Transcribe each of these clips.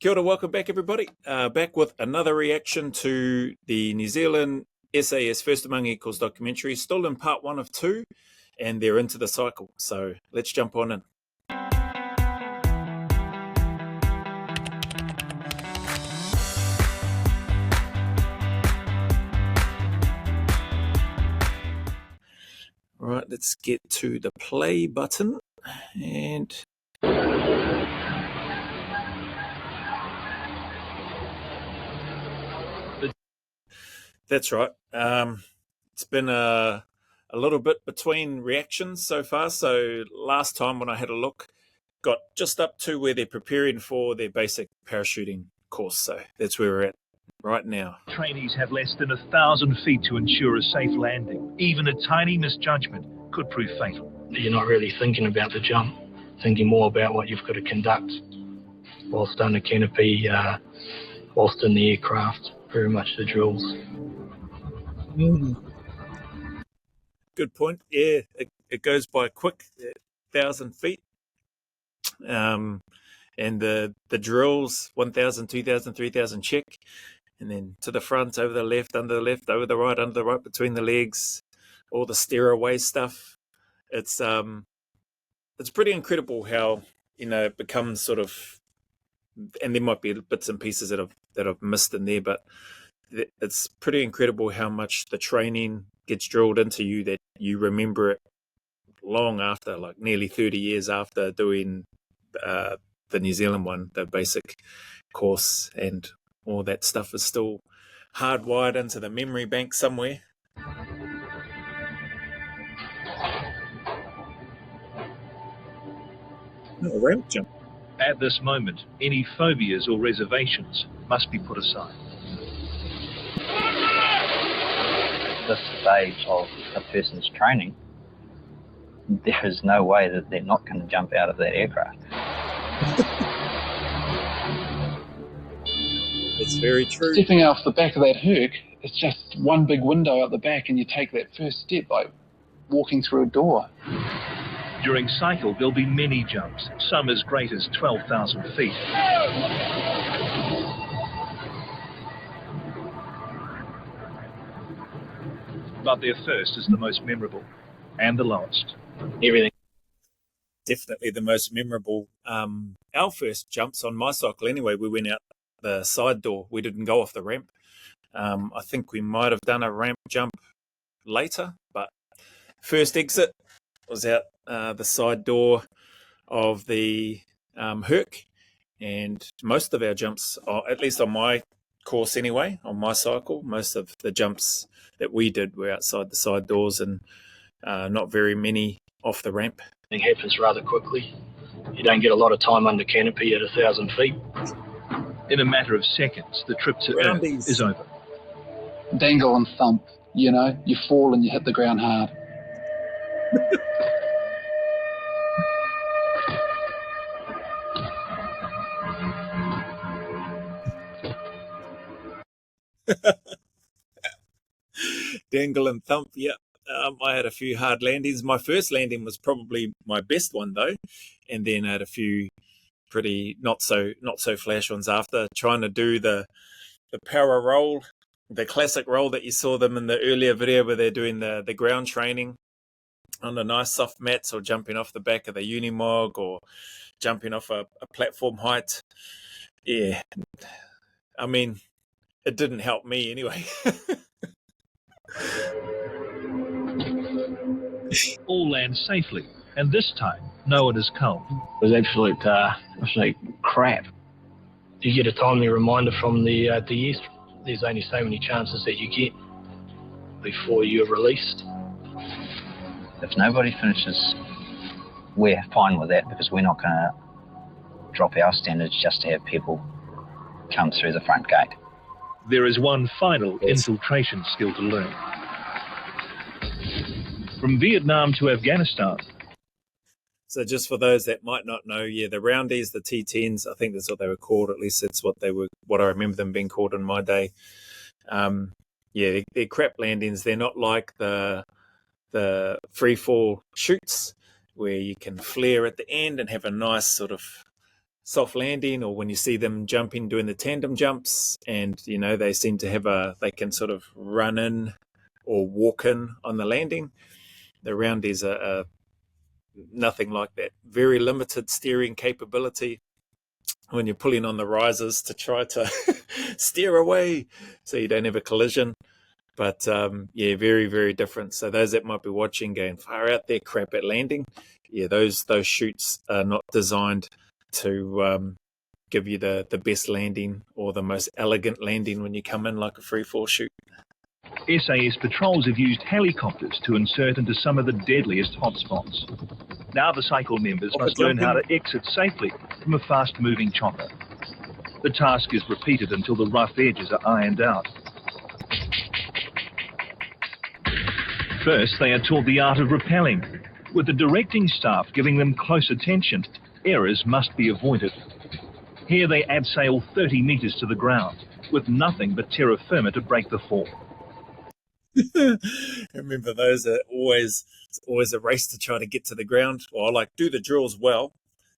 Kia ora, welcome back everybody. Back with another reaction to the New Zealand SAS First Among Equals documentary, still in part 1 of 2, and they're into the cycle. So let's jump on in. Right, let's get to the play button and that's right. It's been a little bit between reactions so far. So last time when I had a look, got just up to where they're preparing for their basic parachuting course. So that's where we're at right now. Trainees have less than 1,000 feet to ensure a safe landing. Even a tiny misjudgment could prove fatal. You're not really thinking about the jump, thinking more about what you've got to conduct whilst under canopy, whilst in the aircraft, very much the drills. Good point. Yeah, it goes by quick, 1,000 feet. And the drills, 1,000, 2,000, 3,000 check. And then to the front, over the left, under the left, over the right, under the right, between the legs, all the steer away stuff. It's pretty incredible how, it becomes sort of, and there might be bits and pieces that I've missed in there, but it's pretty incredible how much the training gets drilled into you that you remember it long after, like nearly 30 years after doing the New Zealand one, the basic course, and all that stuff is still hardwired into the memory bank somewhere. A ramp jump. At this moment, any phobias or reservations must be put aside. At this stage of a person's training, there is no way that they're not going to jump out of that aircraft. It's very true. Stepping off the back of that Herc, it's just one big window out the back, and you take that first step like walking through a door. During cycle, there'll be many jumps, some as great as 12,000 feet. But their first is the most memorable, and the last. Everything. Definitely the most memorable. Our first jumps on my cycle anyway, we went out the side door. We didn't go off the ramp. I think we might have done a ramp jump later, but first exit was out the side door of the Herc, and most of our jumps, at least on my course anyway, on my cycle, most of the jumps that we did were outside the side doors, and not very many off the ramp. It happens rather quickly. You don't get a lot of time under canopy at 1,000 feet. In a matter of seconds, the trip to Earth is over. Dangle and thump, you fall and you hit the ground hard. Dangle and thump, yeah. I had a few hard landings. My first landing was probably my best one though, and then I had a few pretty not so flash ones after, trying to do the power roll, the classic roll that you saw them in the earlier video where they're doing the ground training on the nice soft mats, or jumping off the back of the Unimog, or jumping off a platform height. Yeah, I mean, it didn't help me anyway. All land safely, and this time, no one is cold. It was absolute crap. You get a timely reminder from the DS. There's only so many chances that you get before you're released. If nobody finishes, we're fine with that, because we're not going to drop our standards just to have people come through the front gate. There is one final infiltration skill to learn. From Vietnam to Afghanistan. So just for those that might not know, yeah, the roundies, the T10s, I think that's what they were called. At least that's what I remember them being called in my day. Yeah, they're crap landings. They're not like the free fall shoots where you can flare at the end and have a nice sort of soft landing, or when you see them jumping, doing the tandem jumps, and they seem to they can sort of run in or walk in on the landing. The roundies are nothing like that. Very limited steering capability when you're pulling on the risers to try to steer away so you don't have a collision. But very, very different. So those that might be watching going, far out there, crap at landing, those chutes are not designed to give you the best landing or the most elegant landing when you come in like a free fall chute. SAS patrols have used helicopters to insert into some of the deadliest hotspots. Now the cycle members must learn how to exit safely from a fast-moving chopper. The task is repeated until the rough edges are ironed out. First, they are taught the art of rappelling. With the directing staff giving them close attention, errors must be avoided. Here they abseil 30 metres to the ground, with nothing but terra firma to break the fall. Remember, those are always a race to try to get to the ground. Or do the drills well,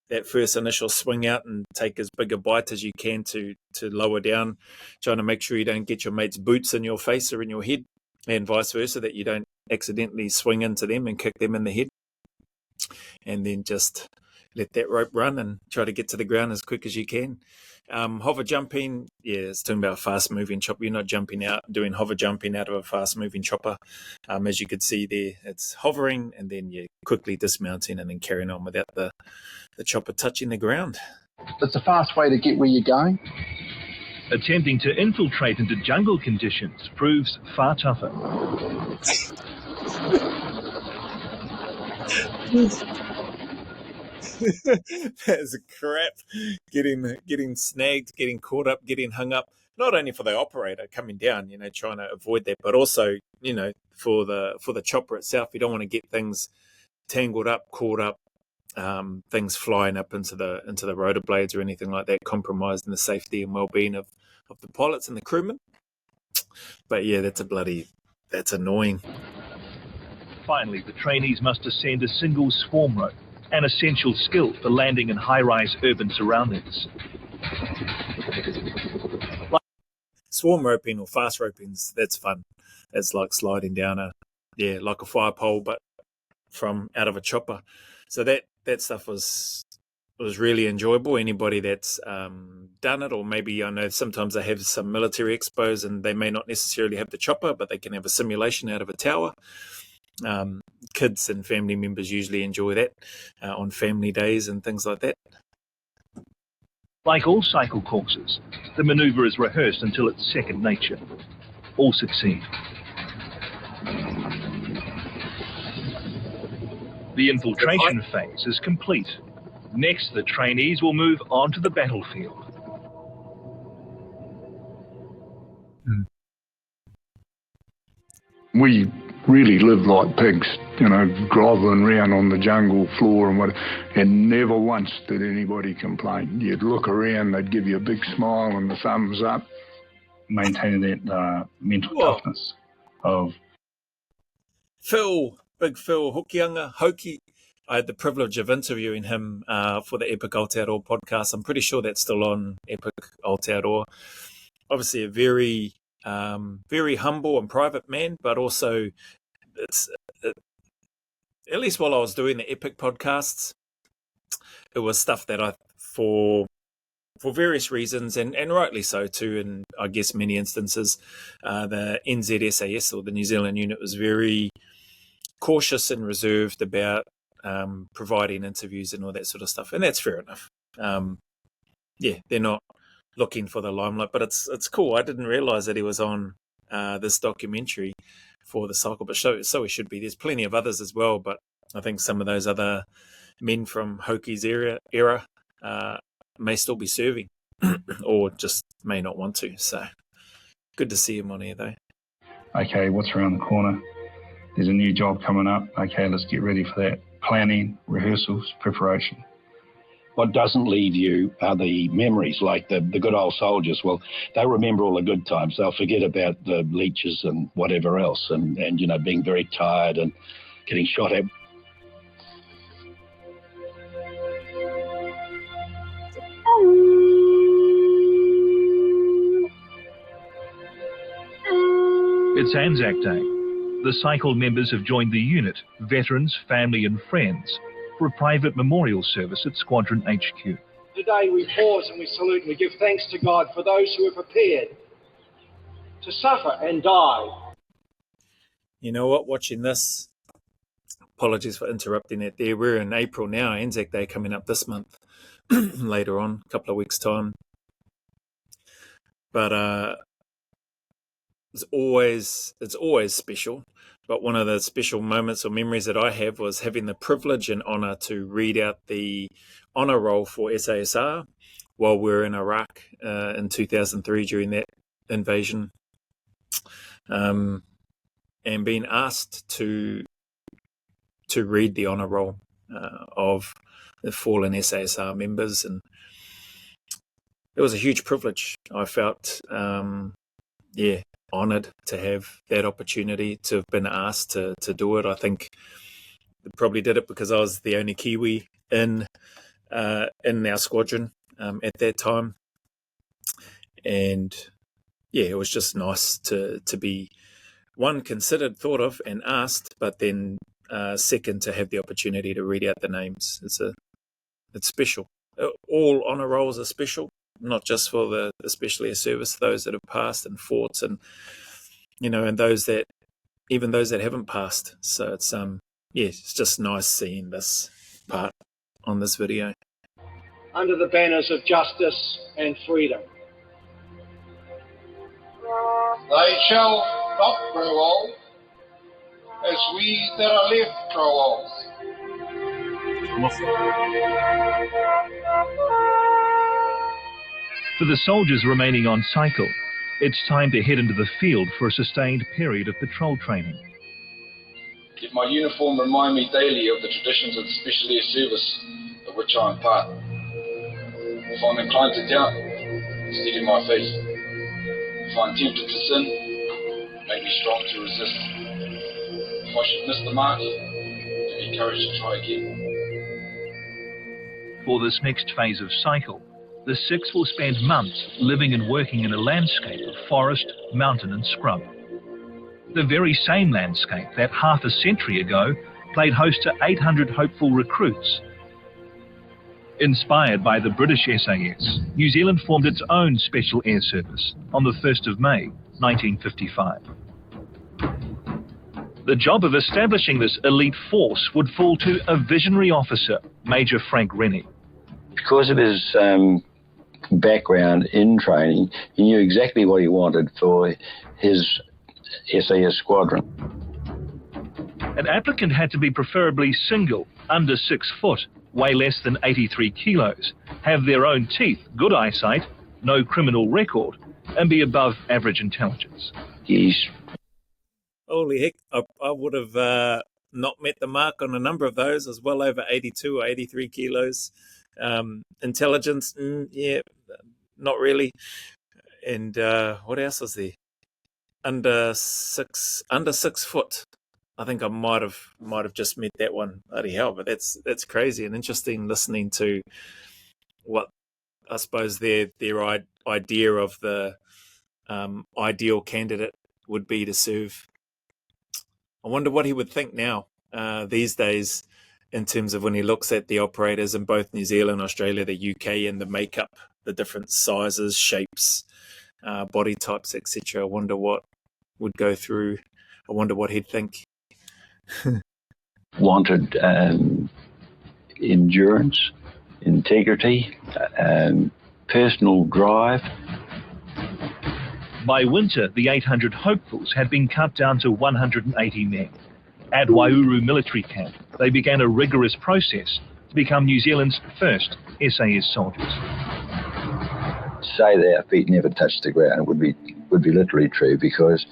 that first initial swing out and take as big a bite as you can to lower down, trying to make sure you don't get your mate's boots in your face or in your head, and vice versa, that you don't accidentally swing into them and kick them in the head. And then just let that rope run and try to get to the ground as quick as you can. Hover jumping, it's talking about a fast-moving chopper. You're not jumping out, doing hover jumping out of a fast-moving chopper. As you could see there, it's hovering and then you're quickly dismounting and then carrying on without the chopper touching the ground. It's a fast way to get where you're going. Attempting to infiltrate into jungle conditions proves far tougher. That's crap. Getting snagged, getting caught up, getting hung up. Not only for the operator coming down, trying to avoid that, but also, for the chopper itself. You don't want to get things tangled up, caught up, things flying up into the rotor blades or anything like that, compromising the safety and well-being of the pilots and the crewmen. But that's annoying. Finally, the trainees must ascend a single swarm rope, an essential skill for landing in high-rise urban surroundings. Swarm roping or fast roping, that's fun. It's like sliding down like a fire pole, but from out of a chopper. So that stuff was really enjoyable. Anybody that's done it, or maybe I know sometimes they have some military expos and they may not necessarily have the chopper, but they can have a simulation out of a tower. Kids and family members usually enjoy that on family days and things like that. Like all cycle courses, the manoeuvre is rehearsed until it's second nature. All succeed. The infiltration phase is complete. Next, the trainees will move on to the battlefield. We really lived like pigs, groveling around on the jungle floor and never once did anybody complain. You'd look around, they'd give you a big smile and the thumbs up. Maintaining that mental toughness of... Big Phil Hoki. I had the privilege of interviewing him for the Epic Aotearoa podcast. I'm pretty sure that's still on Epic Aotearoa. Obviously a very humble and private man, but also at least while I was doing the Epic podcasts, it was stuff that I, for various reasons, and rightly so too, and I guess many instances, the NZSAS or the New Zealand unit was very cautious and reserved about providing interviews and all that sort of stuff, and that's fair enough. They're not looking for the limelight, but it's cool. I didn't realise that he was on this documentary for the cycle, but so he should be. There's plenty of others as well, but I think some of those other men from Hoki's era may still be serving or just may not want to. So good to see him on here though. Okay, what's around the corner? There's a new job coming up. Okay, let's get ready for that. Planning, rehearsals, preparation. What doesn't leave you are the memories, like the good old soldiers. Well, they remember all the good times. They'll forget about the leeches and whatever else and being very tired and getting shot at. It's Anzac Day. The cycle members have joined the unit, veterans, family and friends, for a private memorial service at Squadron HQ. Today we pause and we salute and we give thanks to God for those who are prepared to suffer and die. You know what? Watching this, apologies for interrupting it there. We're in April now, Anzac Day coming up this month, later on, a couple of weeks' time. But it's always special. But one of the special moments or memories that I have was having the privilege and honour to read out the honour roll for SASR while we were in Iraq in 2003 during that invasion, and being asked to read the honour roll of the fallen SASR members, and it was a huge privilege. I felt, honoured to have that opportunity, to have been asked to do it. I think I probably did it because I was the only Kiwi in our squadron at that time, and it was just nice to be, one, considered, thought of, and asked, but then second, to have the opportunity to read out the names. It's special. All honour rolls are special, not just for the especially a service, those that have passed and fought, and and those that haven't passed. So it's it's just nice seeing this part on this video. Under the banners of justice and freedom. They shall not grow old, as we that are left grow old. For the soldiers remaining on cycle, it's time to head into the field for a sustained period of patrol training. Let my uniform remind me daily of the traditions of the Special Air Service of which I am part. If I'm inclined to doubt, steady my faith. If I'm tempted to sin, make me strong to resist. If I should miss the mark, give me courage to try again. For this next phase of cycle, the Six will spend months living and working in a landscape of forest, mountain and scrub. The very same landscape that half a century ago played host to 800 hopeful recruits. Inspired by the British SAS, New Zealand formed its own Special Air Service on the 1st of May, 1955. The job of establishing this elite force would fall to a visionary officer, Major Frank Rennie. Because of his background in training, he knew exactly what he wanted for his SAS squadron. An applicant had to be preferably single, under 6 foot, weigh less than 83 kilos, have their own teeth, good eyesight, no criminal record, and be above average intelligence. Yes. Holy heck, I would have not met the mark on a number of those. I was well over 82 or 83 kilos. Intelligence, not really. And what else was there? Under six foot. I think I might have just met that one. Bloody hell! But that's crazy and interesting. Listening to what I suppose their idea of the ideal candidate would be to serve. I wonder what he would think now these days, in terms of when he looks at the operators in both New Zealand, Australia, the UK, and the makeup, the different sizes, shapes, body types, etc. I wonder what would go through. I wonder what he'd think. Wanted endurance, integrity, personal drive. By winter, the 800 hopefuls had been cut down to 180 men. At Waiouru military camp, they began a rigorous process to become New Zealand's first SAS soldiers. To say that our feet never touched the ground would be literally true, because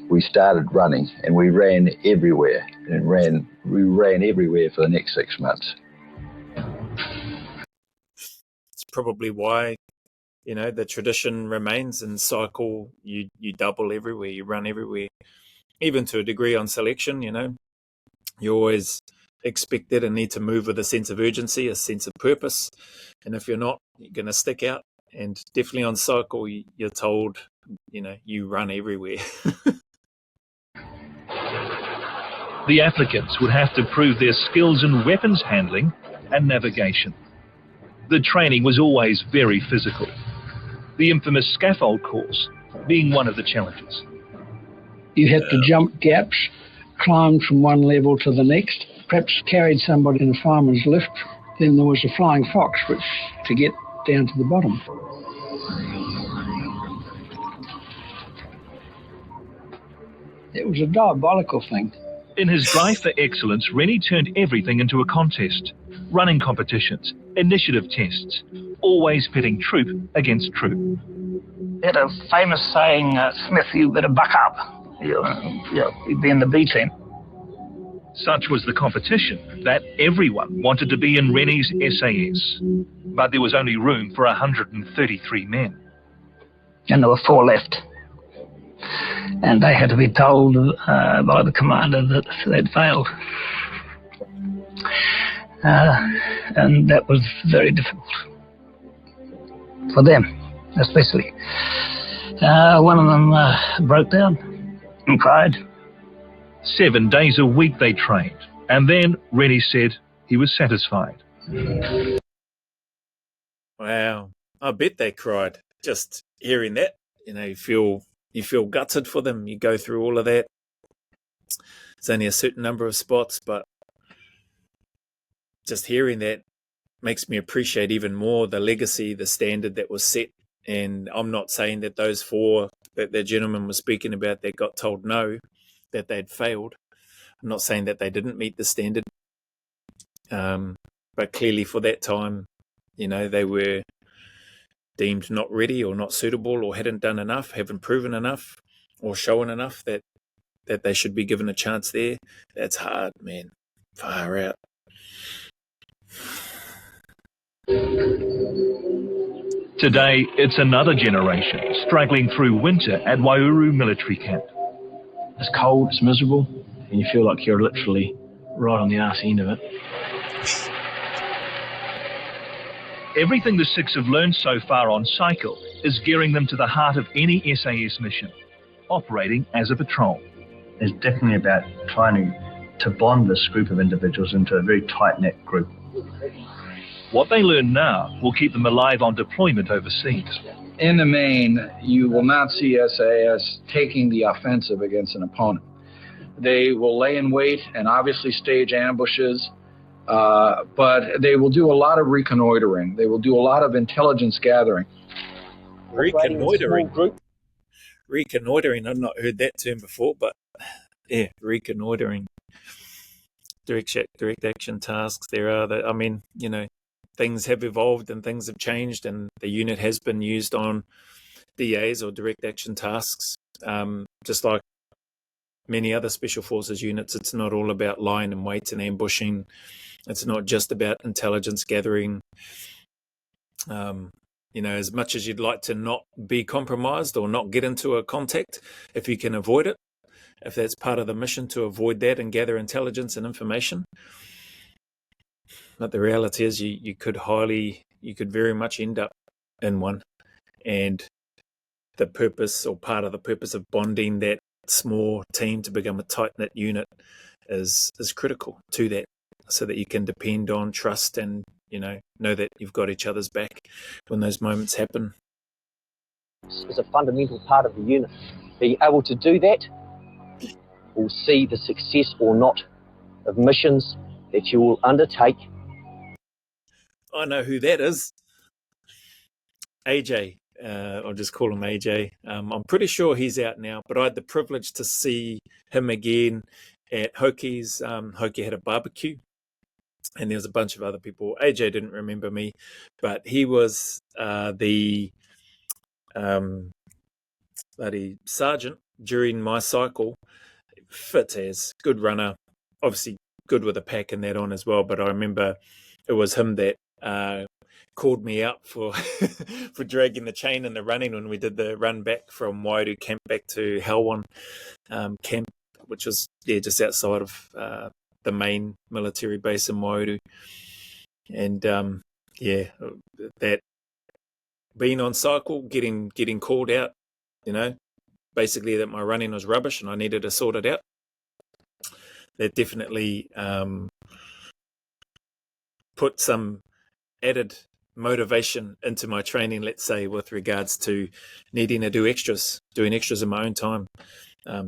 we started running and we ran everywhere, and we ran everywhere for the next 6 months. It's probably why, the tradition remains in cycle. You double everywhere, you run everywhere, even to a degree on selection. You always expected and need to move with a sense of urgency, a sense of purpose, and if you're not, you're going to stick out. And definitely on cycle, you're told, you run everywhere. The applicants would have to prove their skills in weapons handling and navigation. The training was always very physical, the infamous scaffold course being one of the challenges. You had to jump gaps, climb from one level to the next, perhaps carried somebody in a fireman's lift. Then there was a flying fox, which to get down to the bottom. It was a diabolical thing. In his drive for excellence, Rennie turned everything into a contest. Running competitions, initiative tests, always pitting troop against troop. He had a famous saying, Smith, you better buck up. You'd be in the B team. Such was the competition that everyone wanted to be in Rennie's SAS. But there was only room for 133 men. And there were 4 left. And they had to be told by the commander that they'd failed. And that was very difficult. For them, especially. One of them broke down and cried. 7 days a week they trained. And then Rennie said he was satisfied. Wow. I bet they cried. Just hearing that, you feel gutted for them. You go through all of that. It's only a certain number of spots, but just hearing that makes me appreciate even more the legacy, the standard that was set. And I'm not saying that those 4 that the gentleman was speaking about that got told no, that they'd failed. I'm not saying that they didn't meet the standard. But clearly for that time, they were deemed not ready or not suitable or hadn't done enough, haven't proven enough or shown enough that they should be given a chance there. That's hard, man. Far out. Today, it's another generation struggling through winter at Waiouru military camp. It's cold, it's miserable, and you feel like you're literally right on the arse end of it. Everything the 6 have learned so far on cycle is gearing them to the heart of any SAS mission, operating as a patrol. It's definitely about trying to bond this group of individuals into a very tight-knit group. What they learn now will keep them alive on deployment overseas. In the main, you will not see SAS taking the offensive against an opponent. They will lay in wait and obviously stage ambushes, but they will do a lot of reconnoitering. They will do a lot of intelligence gathering. Reconnoitering? Reconnoitering, I've not heard that term before, but yeah, reconnoitering. Direct action tasks, things have evolved and things have changed, and the unit has been used on DAs or direct action tasks. Just like many other special forces units, it's not all about lying in wait and ambushing. It's not just about intelligence gathering. As much as you'd like to not be compromised or not get into a contact, if you can avoid it, if that's part of the mission to avoid that and gather intelligence and information. But the reality is you could very much end up in one. And the purpose or part of the purpose of bonding that small team to become a tight-knit unit is critical to that, so that you can depend on, trust, and know that you've got each other's back when those moments happen. Is a fundamental part of the unit. Being able to do that will see the success or not of missions that you will undertake. I know who that is. AJ. I'll just call him AJ. I'm pretty sure he's out now, but I had the privilege to see him again at Hoki's. Hoki had a barbecue, and there was a bunch of other people. AJ didn't remember me, but he was the bloody sergeant during my cycle. Fit as, good runner, obviously good with a pack and that on as well, but I remember it was him that called me out for for dragging the chain in the running when we did the run back from Waiouru camp back to Helwan camp, which was just outside of the main military base in Waiouru. And that being on cycle, getting called out, basically that my running was rubbish and I needed to sort it out. that definitely put some added motivation into my training, let's say, with regards to needing to do extras, doing extras in my own time,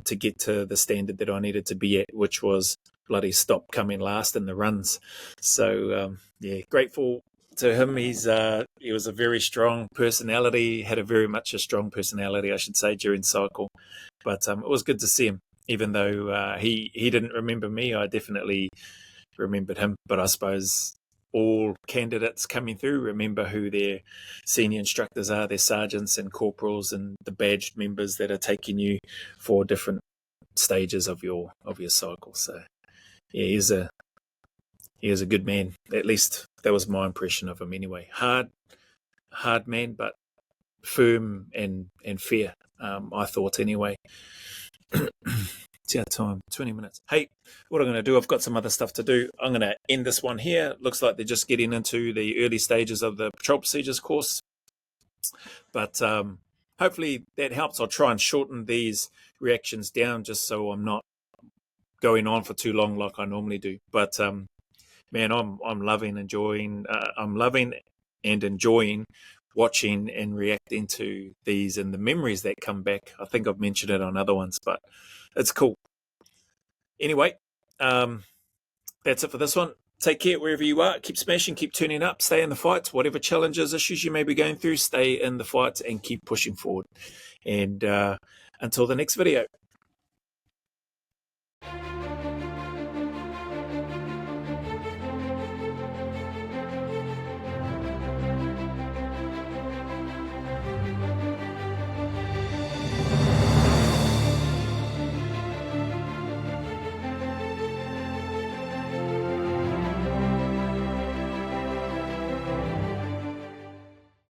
to get to the standard that I needed to be at, which was bloody stop coming last in the runs. So yeah, grateful to him. He was a very strong personality, had a very much a strong personality, I should say, during cycle. But it was good to see him, even though he didn't remember me. I definitely remembered him. But I suppose all candidates coming through remember who their senior instructors are, their sergeants and corporals and the badged members that are taking you for different stages of your cycle. So yeah, he is a good man. At least that was my impression of him anyway. Hard man, but firm and fair, I thought anyway. It's our time, 20 minutes. Hey, what I'm going to do, I've got some other stuff to do. I'm going to end this one here. Looks like they're just getting into the early stages of the patrol procedures course. But hopefully that helps. I'll try and shorten these reactions down just so I'm not going on for too long like I normally do. But man, I'm loving and enjoying watching and reacting to these and the memories that come back. I think I've mentioned it on other ones, but it's cool. Anyway, that's it for this one. Take care wherever you are. Keep smashing, keep turning up, stay in the fights. Whatever challenges, issues you may be going through, stay in the fights and keep pushing forward. And until the next video.